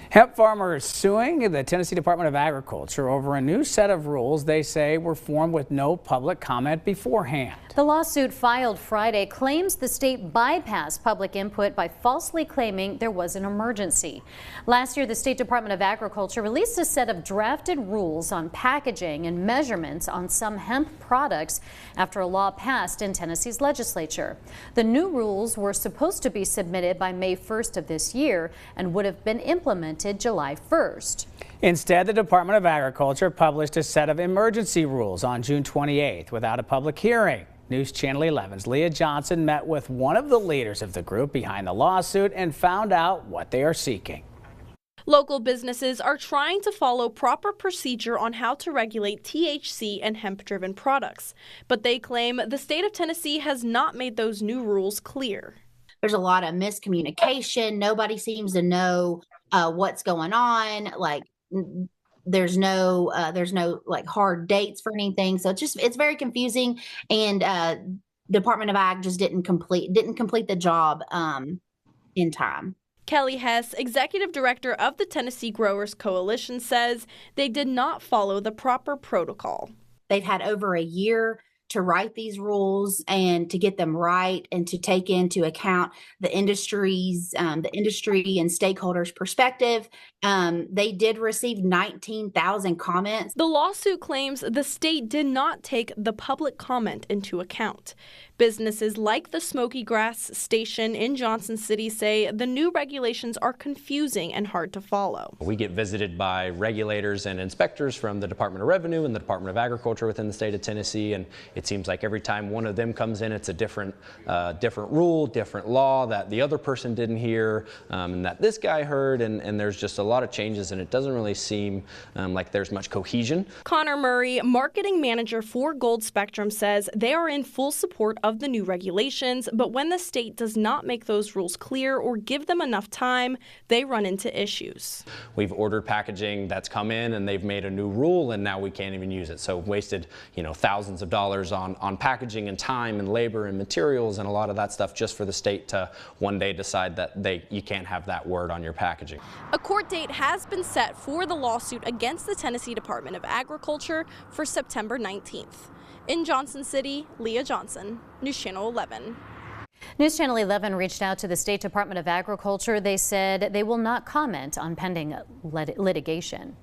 Hemp farmers suing the Tennessee Department of Agriculture over a new set of rules they say were formed with no public comment beforehand. The lawsuit filed Friday claims the state bypassed public input by falsely claiming there was an emergency. Last year, the State Department of Agriculture released a set of drafted rules on packaging and measurements on some hemp products after a law passed in Tennessee's legislature. The new rules were supposed to be submitted by May 1st of this year and would have been implemented July 1st. Instead, the Department of Agriculture published a set of emergency rules on June 28th without a public hearing. News Channel 11's Leah Johnson met with one of the leaders of the group behind the lawsuit and found out what they are seeking. Local businesses are trying to follow proper procedure on how to regulate THC and hemp-driven products, but they claim the state of Tennessee has not made those new rules clear. There's a lot of miscommunication. Nobody seems to know what's going on. Like there's no like hard dates for anything. So it's very confusing. And Department of Ag just didn't complete the job in time. Kelly Hess, executive director of the Tennessee Growers Coalition, says they did not follow the proper protocol. They've had over a year to write these rules and to get them right and to take into account the industry and stakeholders' perspective. They did receive 19,000 comments. The lawsuit claims the state did not take the public comment into account. Businesses like the Smoky Grass Station in Johnson City say the new regulations are confusing and hard to follow. We get visited by regulators and inspectors from the Department of Revenue and the Department of Agriculture within the state of Tennessee, and it seems like every time one of them comes in, it's a different rule, different law that the other person didn't hear and that this guy heard, and there's just a lot of changes, and it doesn't really seem like there's much cohesion. Connor Murray, marketing manager for Gold Spectrum, says they are in full support of the new regulations, but when the state does not make those rules clear or give them enough time, they run into issues. We've ordered packaging that's come in and they've made a new rule and now we can't even use it. So wasted, thousands of dollars on packaging and time and labor and materials and a lot of that stuff just for the state to one day decide that you can't have that word on your packaging. A court date has been set for the lawsuit against the Tennessee Department of Agriculture for September 19th. In Johnson City, Leah Johnson, News Channel 11. News Channel 11 reached out to the State Department of Agriculture. They said they will not comment on pending litigation.